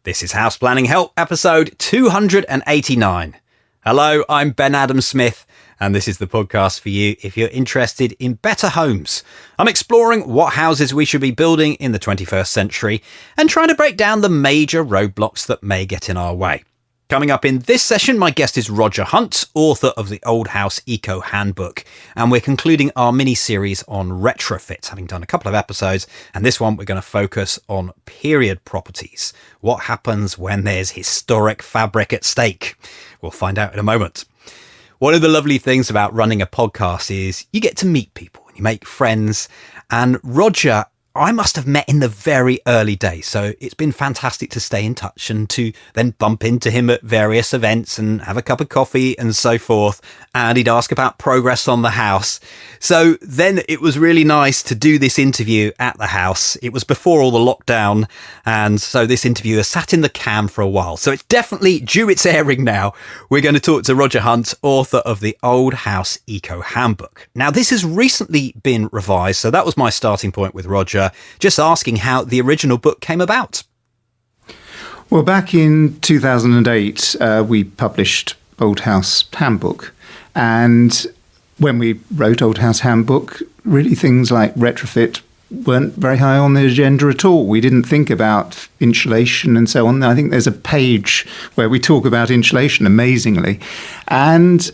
This is House Planning Help, episode 289. Hello, I'm Ben Adam Smith, and this is the podcast for you if you're interested in better homes. I'm exploring what houses we should be building in the 21st century and trying to break down the major roadblocks that may get in our way. Coming up in this session, my guest is Roger Hunt, author of the Old House Eco Handbook, and we're concluding our mini-series on retrofit, having done a couple of episodes, and this one we're going to focus on period properties. What happens when there's historic fabric at stake? We'll find out in a moment. One of the lovely things about running a podcast is you get to meet people and you make friends, and Roger I must have met in the very early days, so it's been fantastic to stay in touch and to then bump into him at various events and have a cup of coffee and so forth, and he'd ask about progress on the house. So then it was really nice to do this interview at the house. It was before all the lockdown, and so this interview has sat in the can for a while, so it's definitely due its airing now. We're going to talk to Roger Hunt, author of the Old House Eco Handbook. Now, this has recently been revised, so that was my starting point with Roger. Just asking how the original book came about. Well, back in 2008, we published Old House Handbook. And when we wrote Old House Handbook, really things like retrofit weren't very high on the agenda at all. We didn't think about insulation and so on. I think there's a page where we talk about insulation, amazingly. And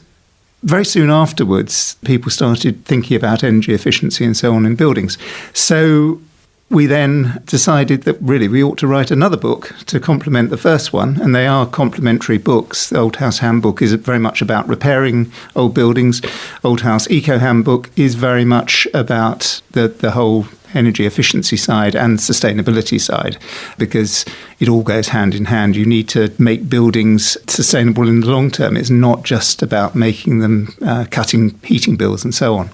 very soon afterwards, people started thinking about energy efficiency and so on in buildings. So we then decided that really we ought to write another book to complement the first one, and they are complementary books. The Old House Handbook is very much about repairing old buildings. Old House Eco Handbook is very much about the whole energy efficiency side and sustainability side, because it all goes hand in hand. You need to make buildings sustainable in the long term. It's not just about making them cutting heating bills and so on.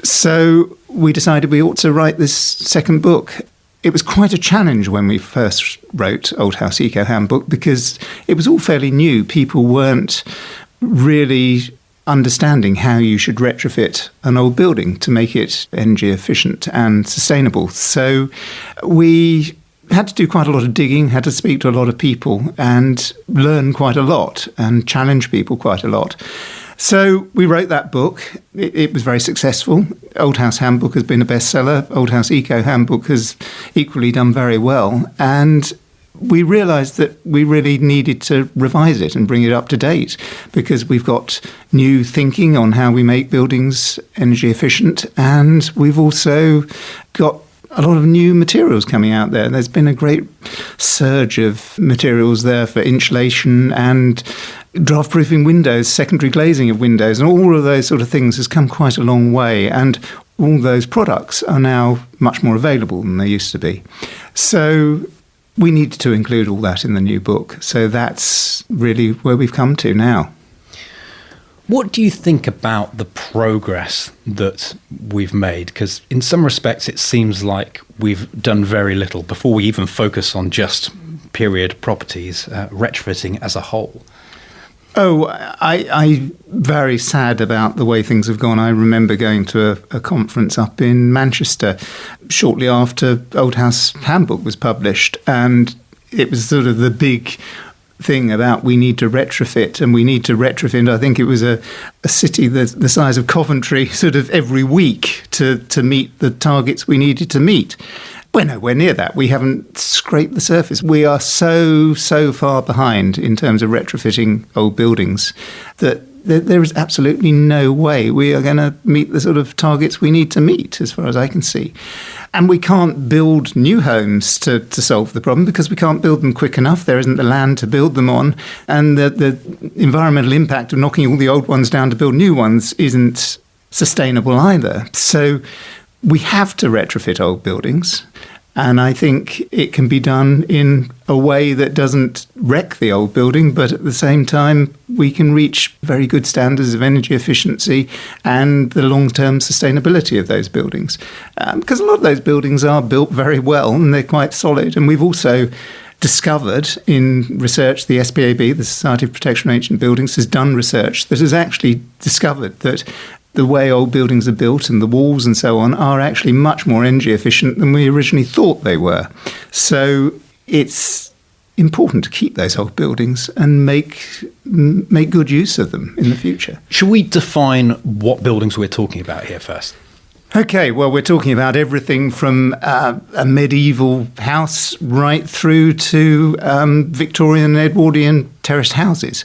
So we decided we ought to write this second book. It was quite a challenge when we first wrote Old House Eco Handbook because it was all fairly new. People weren't really understanding how you should retrofit an old building to make it energy efficient and sustainable. So we had to do quite a lot of digging, had to speak to a lot of people and learn quite a lot and challenge people quite a lot. So we wrote that book. It was very successful. Old House Handbook has been a bestseller. Old House Eco Handbook has equally done very well. And we realised that we really needed to revise it and bring it up to date because we've got new thinking on how we make buildings energy efficient, and we've also got a lot of new materials coming out there. There's been a great surge of materials there for insulation and draft-proofing windows, secondary glazing of windows, and all of those sort of things has come quite a long way, and all those products are now much more available than they used to be. So we needed to include all that in the new book. So that's really where we've come to now. What do you think about the progress that we've made? Because in some respects, it seems like we've done very little before we even focus on just period properties, retrofitting as a whole. Oh, I'm very sad about the way things have gone. I remember going to a conference up in Manchester shortly after Old House Handbook was published, and it was sort of the big thing about we need to retrofit, and we need to retrofit. I think it was a city the size of Coventry sort of every week to meet the targets we needed to meet. We're nowhere near that. We haven't scraped the surface. We are so far behind in terms of retrofitting old buildings that there is absolutely no way we are going to meet the sort of targets we need to meet, as far as I can see. And we can't build new homes to solve the problem because we can't build them quick enough. There isn't the land to build them on. And the environmental impact of knocking all the old ones down to build new ones isn't sustainable either. So we have to retrofit old buildings. And I think it can be done in a way that doesn't wreck the old building, but at the same time, we can reach very good standards of energy efficiency and the long-term sustainability of those buildings. Because a lot of those buildings are built very well and they're quite solid. And we've also discovered in research, the SPAB, the Society of Protection of Ancient Buildings, has done research that has actually discovered that the way old buildings are built and the walls and so on are actually much more energy efficient than we originally thought they were. So it's important to keep those old buildings and make good use of them in the future. Should we define what buildings we're talking about here first? Okay, well, we're talking about everything from a medieval house right through to Victorian and Edwardian terraced houses.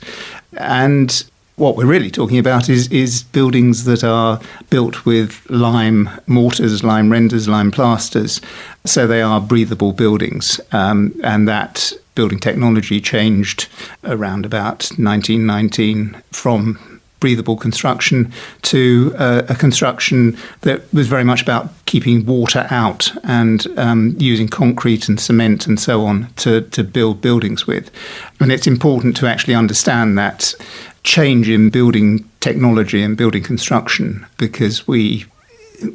And what we're really talking about is buildings that are built with lime mortars, lime renders, lime plasters. So they are breathable buildings. And that building technology changed around about 1919 from breathable construction to a construction that was very much about keeping water out and using concrete and cement and so on to build buildings with. And it's important to actually understand that change in building technology and building construction, because we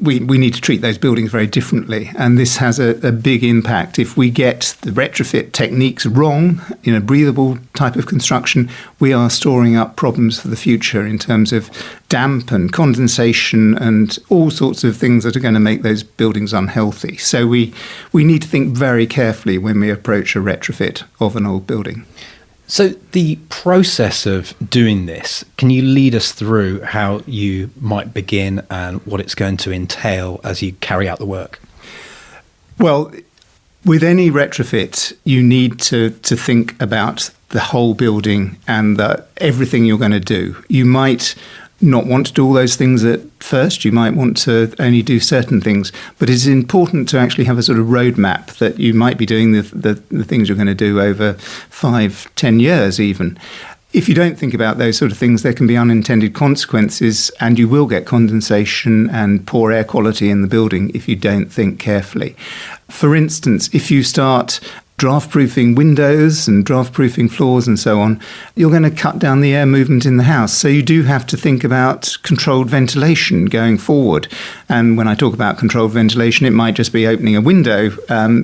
need to treat those buildings very differently. And this has a big impact. If we get the retrofit techniques wrong in a breathable type of construction, we are storing up problems for the future in terms of damp and condensation and all sorts of things that are going to make those buildings unhealthy. So we need to think very carefully when we approach a retrofit of an old building. So the process of doing this, can you lead us through how you might begin and what it's going to entail as you carry out the work? Well, with any retrofit, you need to think about the whole building and everything you're going to do. You might not want to do all those things at first. You might want to only do certain things, but it's important to actually have a sort of roadmap that you might be doing the things you're going to do over 5-10 years even. If you don't think about those sort of things, there can be unintended consequences, and you will get condensation and poor air quality in the building if you don't think carefully. For instance, if you start draft-proofing windows and draft-proofing floors and so on, you're going to cut down the air movement in the house. So you do have to think about controlled ventilation going forward. And when I talk about controlled ventilation, it might just be opening a window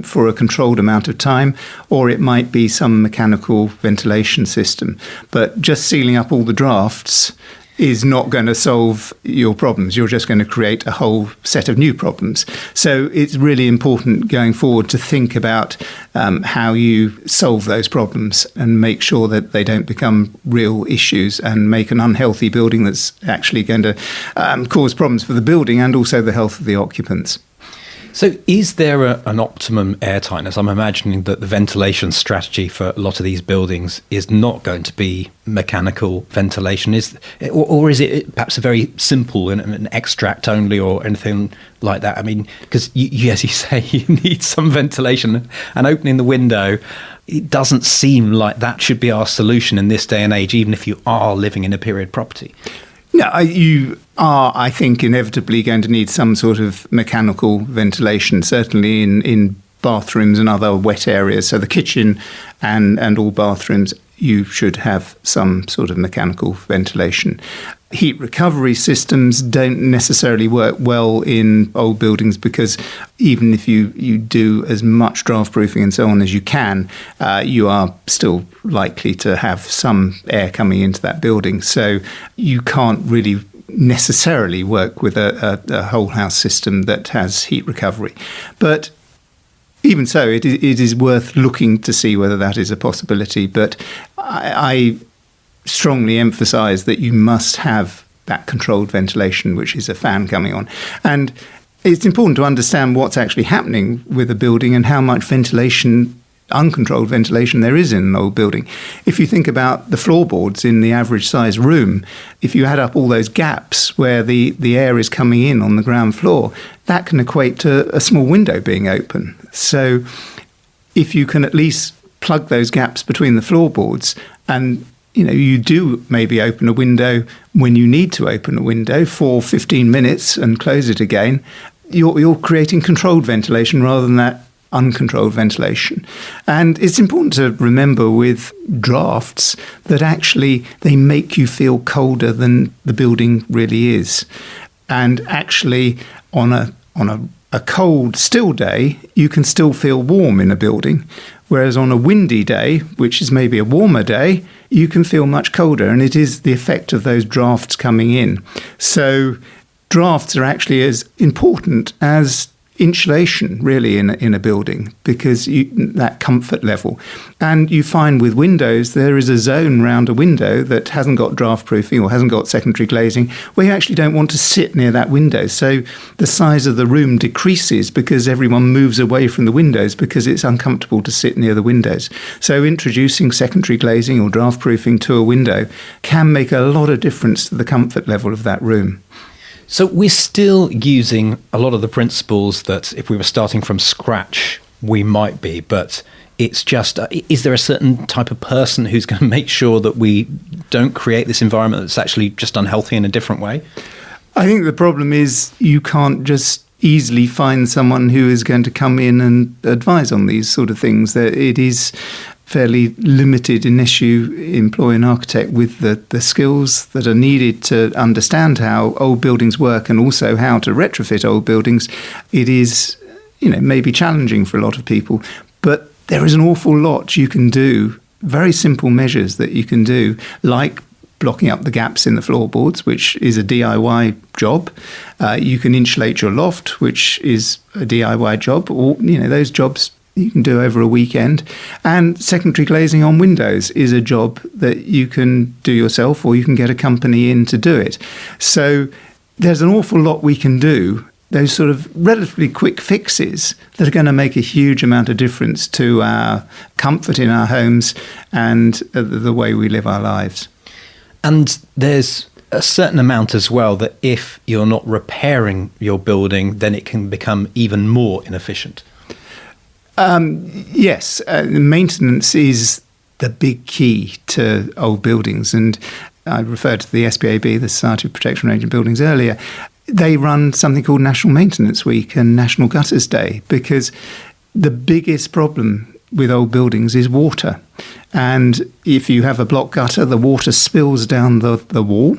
for a controlled amount of time, or it might be some mechanical ventilation system. But just sealing up all the drafts is not going to solve your problems. You're just going to create a whole set of new problems. So it's really important going forward to think about how you solve those problems and make sure that they don't become real issues and make an unhealthy building that's actually going to cause problems for the building and also the health of the occupants. So is there an optimum air tightness? I'm imagining that the ventilation strategy for a lot of these buildings is not going to be mechanical ventilation, or is it perhaps a very simple and an extract only or anything like that? I mean, because as you say, you need some ventilation, and opening the window, it doesn't seem like that should be our solution in this day and age, even if you are living in a period property. No, you are, I think, inevitably going to need some sort of mechanical ventilation, certainly in bathrooms and other wet areas. So the kitchen and all bathrooms, you should have some sort of mechanical ventilation. Heat recovery systems don't necessarily work well in old buildings, because even if you do as much draft proofing and so on as you can, you are still likely to have some air coming into that building. So you can't really necessarily work with a whole house system that has heat recovery. But even so, it is worth looking to see whether that is a possibility. But I strongly emphasize that you must have that controlled ventilation, which is a fan coming on. And it's important to understand what's actually happening with a building and how much ventilation, uncontrolled ventilation, there is in an old building. If you think about the floorboards in the average size room, if you add up all those gaps where the air is coming in on the ground floor, that can equate to a small window being open. So if you can at least plug those gaps between the floorboards, and you do maybe open a window when you need to open a window for 15 minutes and close it again, you're creating controlled ventilation rather than that uncontrolled ventilation. And it's important to remember with drafts that actually they make you feel colder than the building really is. And actually on a cold, still day, you can still feel warm in a building. Whereas on a windy day, which is maybe a warmer day, you can feel much colder. And it is the effect of those drafts coming in. So drafts are actually as important as insulation really in a building, because that comfort level. And you find with windows, there is a zone around a window that hasn't got draft proofing or hasn't got secondary glazing, where you actually don't want to sit near that window. So the size of the room decreases because everyone moves away from the windows because it's uncomfortable to sit near the windows. So introducing secondary glazing or draft proofing to a window can make a lot of difference to the comfort level of that room. So we're still using a lot of the principles that if we were starting from scratch, we might be, but it's just, is there a certain type of person who's going to make sure that we don't create this environment that's actually just unhealthy in a different way? I think the problem is you can't just easily find someone who is going to come in and advise on these sort of things. That it is fairly limited unless you employ an architect with the skills that are needed to understand how old buildings work and also how to retrofit old buildings. It is, maybe challenging for a lot of people, but there is an awful lot you can do, very simple measures that you can do, like blocking up the gaps in the floorboards, which is a DIY job. You can insulate your loft, which is a DIY job, or, those jobs you can do over a weekend. And secondary glazing on windows is a job that you can do yourself, or you can get a company in to do it. So there's an awful lot we can do, those sort of relatively quick fixes that are going to make a huge amount of difference to our comfort in our homes and the way we live our lives. And there's a certain amount as well that if you're not repairing your building, then it can become even more inefficient. Yes, maintenance is the big key to old buildings. And I referred to the SPAB, the Society of Protection of Ancient Buildings, earlier. They run something called National Maintenance Week and National Gutters Day, because the biggest problem with old buildings is water. And if you have a block gutter, the water spills down the wall,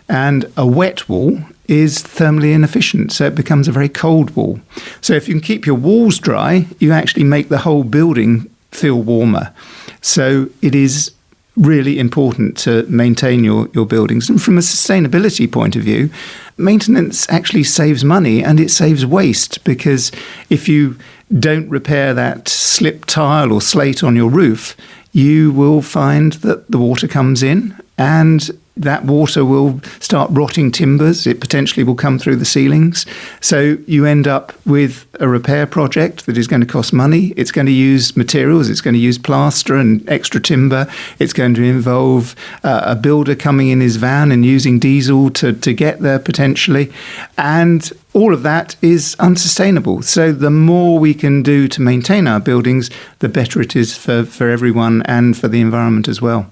and a wet wall is thermally inefficient, so it becomes a very cold wall. So if you can keep your walls dry, you actually make the whole building feel warmer. So it is really important to maintain your buildings. And from a sustainability point of view, maintenance actually saves money and it saves waste, because if you don't repair that slip tile or slate on your roof, you will find that the water comes in and that water will start rotting timbers. It potentially will come through the ceilings. So you end up with a repair project that is going to cost money. It's going to use materials. It's going to use plaster and extra timber. It's going to involve a builder coming in his van and using diesel to get there potentially. And all of that is unsustainable. So the more we can do to maintain our buildings, the better it is for everyone and for the environment as well.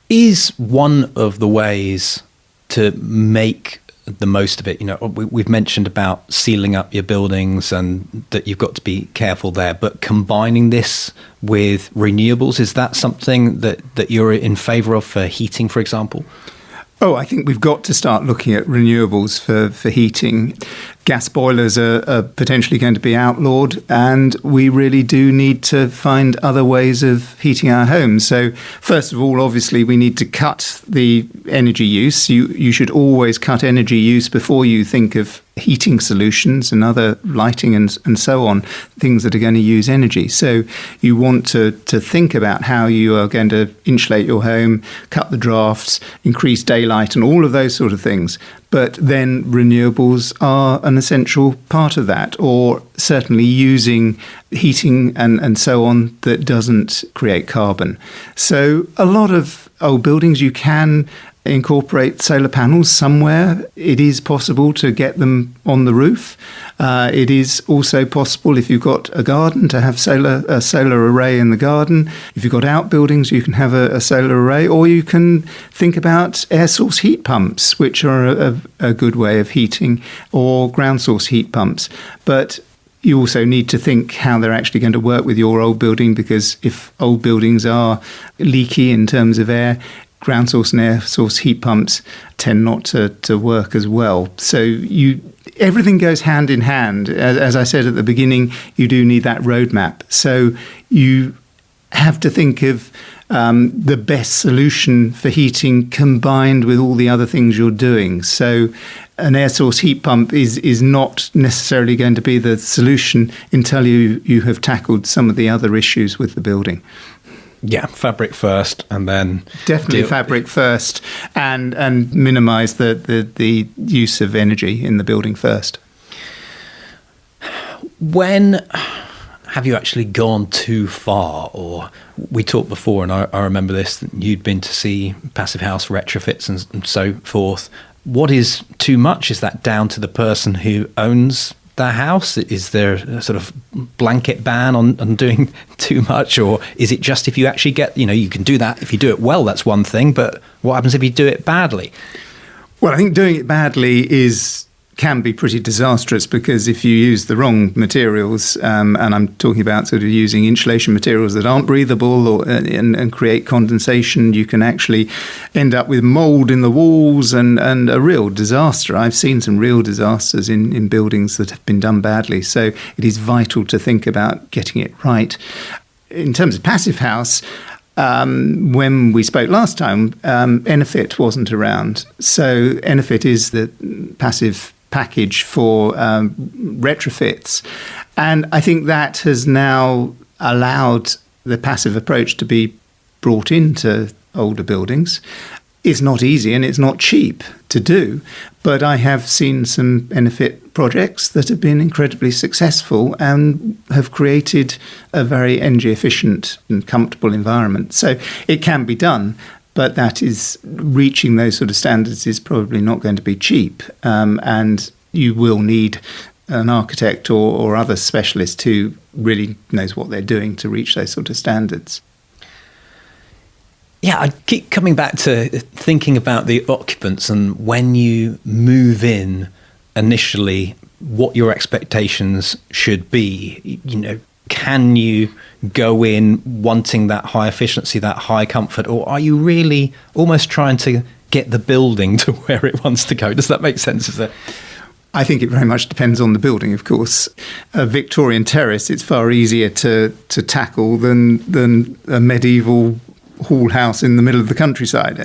Is one of the ways to make the most of it, we've mentioned about sealing up your buildings and that you've got to be careful there, but combining this with renewables, is that something that you're in favour of for heating, for example? Oh, I think we've got to start looking at renewables for heating. Gas boilers are potentially going to be outlawed, and we really do need to find other ways of heating our homes. So first of all, obviously, we need to cut the energy use. You should always cut energy use before you think of heating solutions and other lighting and so on, things that are going to use energy. So you want to think about how you are going to insulate your home, cut the drafts, increase daylight and all of those sort of things. But then renewables are an essential part of that, or certainly using heating and so on that doesn't create carbon. So a lot of old buildings, you can incorporate solar panels somewhere. It is possible to get them on the roof. It is also possible, if you've got a garden, to have a solar array in the garden. If you've got outbuildings, you can have a solar array, or you can think about air source heat pumps, which are a good way of heating, or ground source heat pumps. But you also need to think how they're actually going to work with your old building, because if old buildings are leaky in terms of air, ground source and air source heat pumps tend not to work as well. So everything goes hand in hand. As I said at the beginning, you do need that roadmap. So you have to think of the best solution for heating combined with all the other things you're doing. So an air source heat pump is not necessarily going to be the solution until you have tackled some of the other issues with the building. Yeah, fabric first, and then definitely fabric first, and minimise the use of energy in the building first. When have you actually gone too far? Or we talked before, and I remember this, you'd been to see passive house retrofits and so forth. What is too much? Is that down to the person who owns the house? Is there a sort of blanket ban on doing too much? Or is it just if you actually get, you can do that, if you do it well, that's one thing, but what happens if you do it badly? Well, I think doing it badly can be pretty disastrous, because if you use the wrong materials, and I'm talking about sort of using insulation materials that aren't breathable and create condensation, you can actually end up with mold in the walls and a real disaster. I've seen some real disasters in buildings that have been done badly. So it is vital to think about getting it right. In terms of passive house, when we spoke last time, Retrofit wasn't around. So Retrofit is the passive package for retrofits. And I think that has now allowed the passive approach to be brought into older buildings. It's not easy and it's not cheap to do, but I have seen some Retrofit projects that have been incredibly successful and have created a very energy efficient and comfortable environment. So it can be done, but that is, reaching those sort of standards is probably not going to be cheap, and you will need an architect or other specialist who really knows what they're doing to reach those sort of standards. Yeah, I keep coming back to thinking about the occupants and when you move in initially, what your expectations should be. Can you go in wanting that high efficiency, that high comfort, or are you really almost trying to get the building to where it wants to go? Does that make sense? I think it very much depends on the building, of course. A Victorian terrace, it's far easier to tackle than a medieval hall house in the middle of the countryside.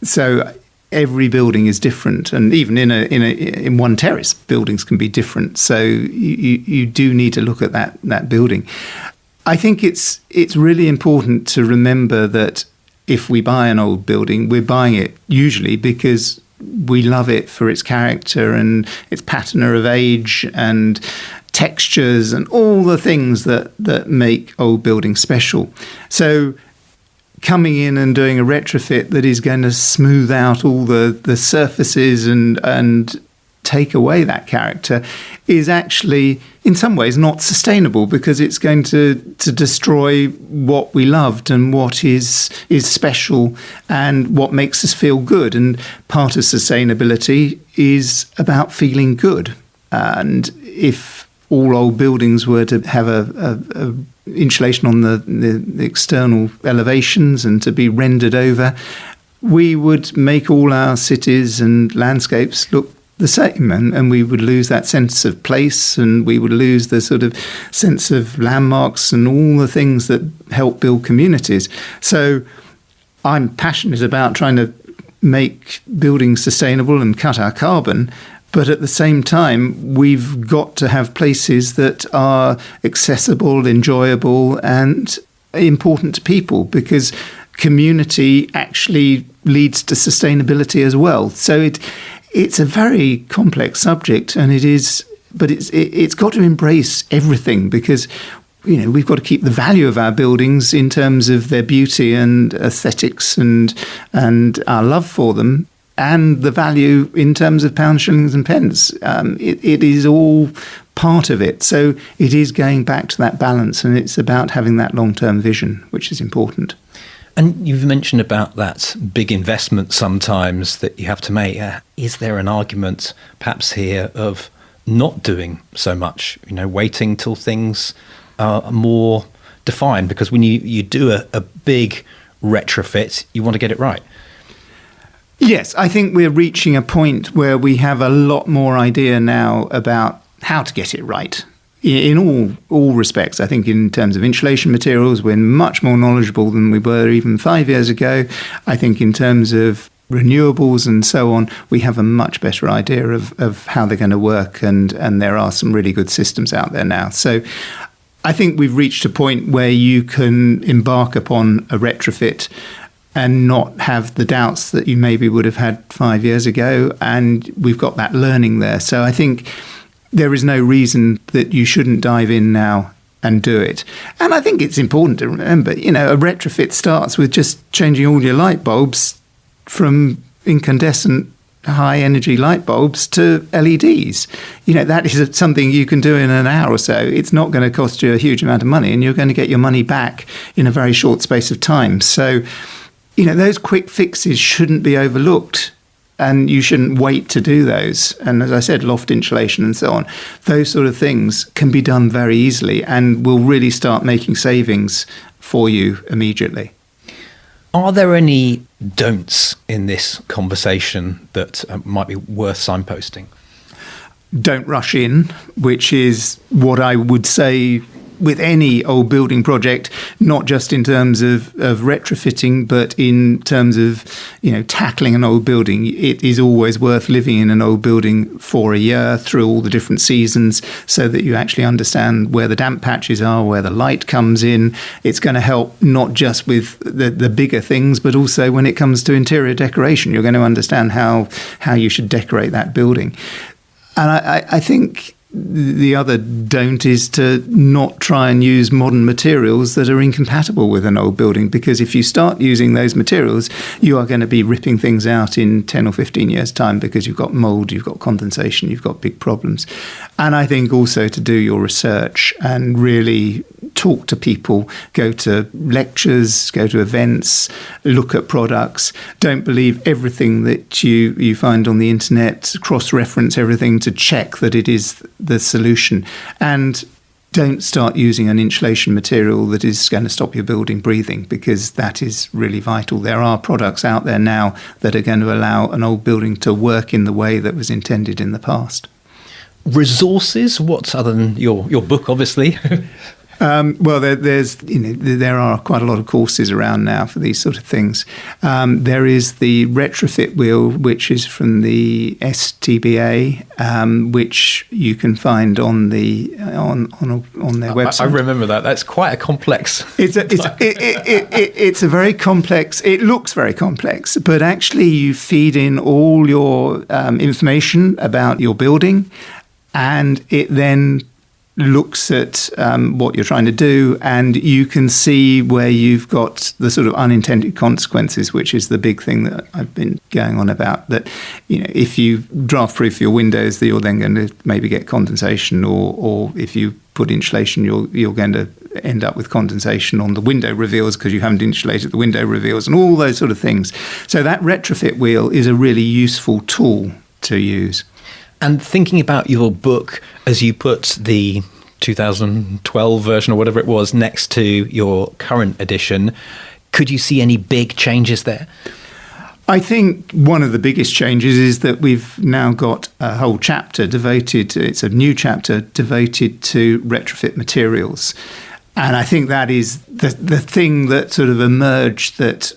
So every building is different, and even in one terrace, buildings can be different. So you do need to look at that building. I think it's really important to remember that if we buy an old building, we're buying it usually because we love it for its character and its patina of age and textures and all the things that make old buildings special. So coming in and doing a retrofit that is going to smooth out all the surfaces and take away that character is actually in some ways not sustainable, because it's going to destroy what we loved and what is special and what makes us feel good. And part of sustainability is about feeling good. And if all old buildings were to have a insulation on the external elevations and to be rendered over, we would make all our cities and landscapes look the same, and we would lose that sense of place, and we would lose the sort of sense of landmarks and all the things that help build communities. So I'm passionate about trying to make buildings sustainable and cut our carbon, but at the same time, we've got to have places that are accessible, enjoyable, and important to people, because community actually leads to sustainability as well. So it's a very complex subject, and it's got to embrace everything, because we've got to keep the value of our buildings in terms of their beauty and aesthetics and our love for them, and the value in terms of pounds, shillings and pence. It is all part of it. So it is going back to that balance, and it's about having that long-term vision, which is important. And you've mentioned about that big investment sometimes that you have to make. Is there an argument perhaps here of not doing so much, waiting till things are more defined? Because when you do a big retrofit, you want to get it right. Yes, I think we're reaching a point where we have a lot more idea now about how to get it right. in all respects. I think in terms of insulation materials, we're much more knowledgeable than we were even 5 years ago. I think in terms of renewables and so on, we have a much better idea of how they're going to work, and there are some really good systems out there now. So I think we've reached a point where you can embark upon a retrofit and not have the doubts that you maybe would have had 5 years ago, and we've got that learning there. So I think there is no reason that you shouldn't dive in now and do it. And I think it's important to remember, a retrofit starts with just changing all your light bulbs from incandescent high energy light bulbs to LEDs. That is something you can do in an hour or so. It's not going to cost you a huge amount of money, and you're going to get your money back in a very short space of time. So, those quick fixes shouldn't be overlooked, and you shouldn't wait to do those. And as I said, loft insulation and so on, those sort of things can be done very easily and will really start making savings for you immediately. Are there any don'ts in this conversation that might be worth signposting? Don't rush in, which is what I would say with any old building project, not just in terms of retrofitting, but in terms of, tackling an old building. It is always worth living in an old building for a year through all the different seasons so that you actually understand where the damp patches are, where the light comes in. It's going to help not just with the bigger things, but also when it comes to interior decoration. You're going to understand how you should decorate that building. And I think the other don't is to not try and use modern materials that are incompatible with an old building, because if you start using those materials, you are going to be ripping things out in 10 or 15 years' time because you've got mold, you've got condensation, you've got big problems. And I think also to do your research and really talk to people, go to lectures, go to events, look at products. Don't believe everything that you find on the internet, cross-reference everything to check that it is the solution. And don't start using an insulation material that is going to stop your building breathing, because that is really vital. There are products out there now that are going to allow an old building to work in the way that was intended in the past. Resources? What other than your book, obviously? Well, there are quite a lot of courses around now for these sort of things. There is the retrofit wheel, which is from the STBA, which you can find on their website. I remember that. That's quite a complex. It's a very complex. It looks very complex, but actually you feed in all your information about your building, and it then looks at what you're trying to do, and you can see where you've got the sort of unintended consequences, which is the big thing that I've been going on about, that if you draft proof your windows, that you're then going to maybe get condensation, or if you put insulation, you're going to end up with condensation on the window reveals because you haven't insulated the window reveals, and all those sort of things. So that retrofit wheel is a really useful tool to use. And thinking about your book, as you put the 2012 version or whatever it was next to your current edition, could you see any big changes there? I think one of the biggest changes is that we've now got a whole chapter devoted, it's a new chapter devoted to retrofit materials. And I think that is the thing that sort of emerged that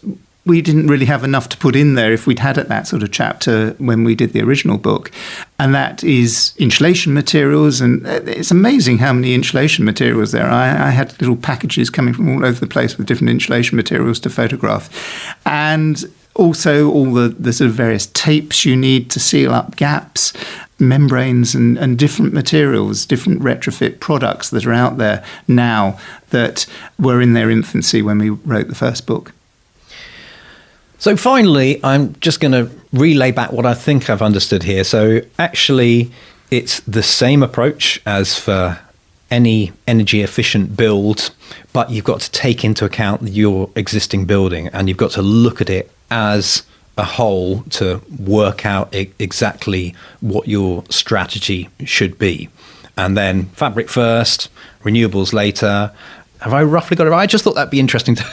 we didn't really have enough to put in there if we'd had that sort of chapter when we did the original book. And that is insulation materials. And it's amazing how many insulation materials there are. I had little packages coming from all over the place with different insulation materials to photograph. And also all the sort of various tapes you need to seal up gaps, membranes and different materials, different retrofit products that are out there now that were in their infancy when we wrote the first book. So finally, I'm just going to relay back what I think I've understood here. So actually, it's the same approach as for any energy efficient build, but you've got to take into account your existing building, and you've got to look at it as a whole to work out exactly what your strategy should be. And then fabric first, renewables later. Have I roughly got it right? I just thought that'd be interesting to...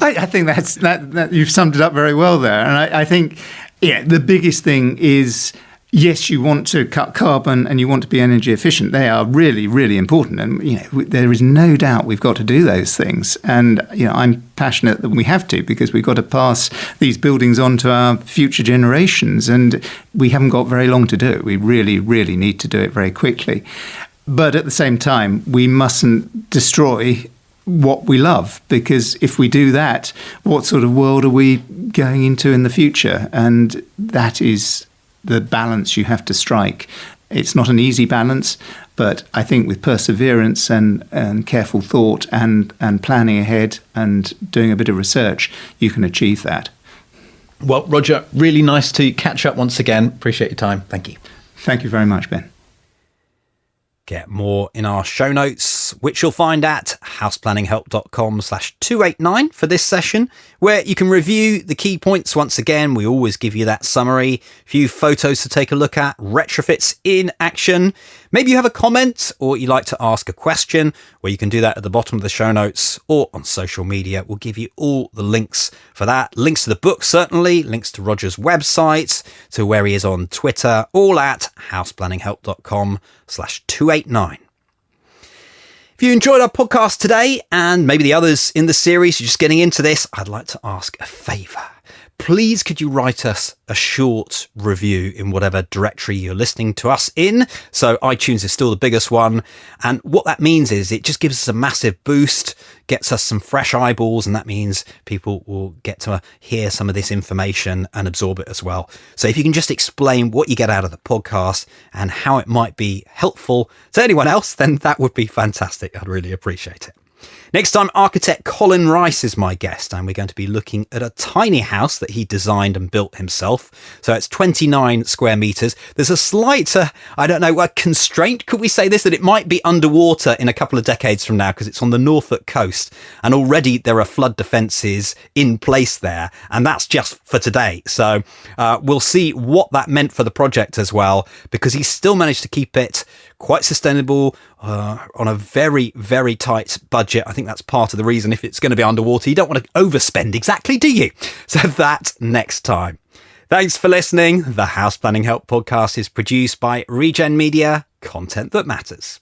I think that you've summed it up very well there. And I think the biggest thing is Yes, you want to cut carbon and you want to be energy efficient. They are really, really important. And, there is no doubt we've got to do those things. And, I'm passionate that we have to, because we've got to pass these buildings on to our future generations. And we haven't got very long to do it. We really, really need to do it very quickly. But at the same time, we mustn't destroy what we love, because if we do that, what sort of world are we going into in the future? And that is the balance you have to strike. It's not an easy balance, but I think with perseverance and careful thought and planning ahead and doing a bit of research, you can achieve that. Well, Roger, really nice to catch up once again. Appreciate your time. Thank you. Thank you very much, Ben. Get more in our show notes, which you'll find at houseplanninghelp.com/289 for this session, where you can review the key points. Once again, we always give you that summary, few photos to take a look at, retrofits in action. Maybe you have a comment or you'd like to ask a question, where you can do that at the bottom of the show notes or on social media. We'll give you all the links for that. Links to the book, certainly, links to Roger's website, to where he is on Twitter, all at houseplanninghelp.com/289. If you enjoyed our podcast today, and maybe the others in the series, you're just getting into this, I'd like to ask a favour. Please could you write us a short review in whatever directory you're listening to us in? So iTunes is still the biggest one. And what that means is it just gives us a massive boost, gets us some fresh eyeballs, and that means people will get to hear some of this information and absorb it as well. So if you can just explain what you get out of the podcast and how it might be helpful to anyone else, then that would be fantastic. I'd really appreciate it. Next time, architect Colin Rice is my guest, and we're going to be looking at a tiny house that he designed and built himself. So it's 29 square metres. There's a slight, a constraint, could we say this, that it might be underwater in a couple of decades from now, because it's on the Norfolk coast, and already there are flood defences in place there, and that's just for today. So we'll see what that meant for the project as well, because he still managed to keep it quite sustainable on a very, very tight budget. I think that's part of the reason. If it's going to be underwater, you don't want to overspend exactly, do you? So that next time. Thanks for listening. The House Planning Help podcast is produced by Regen Media, content that matters.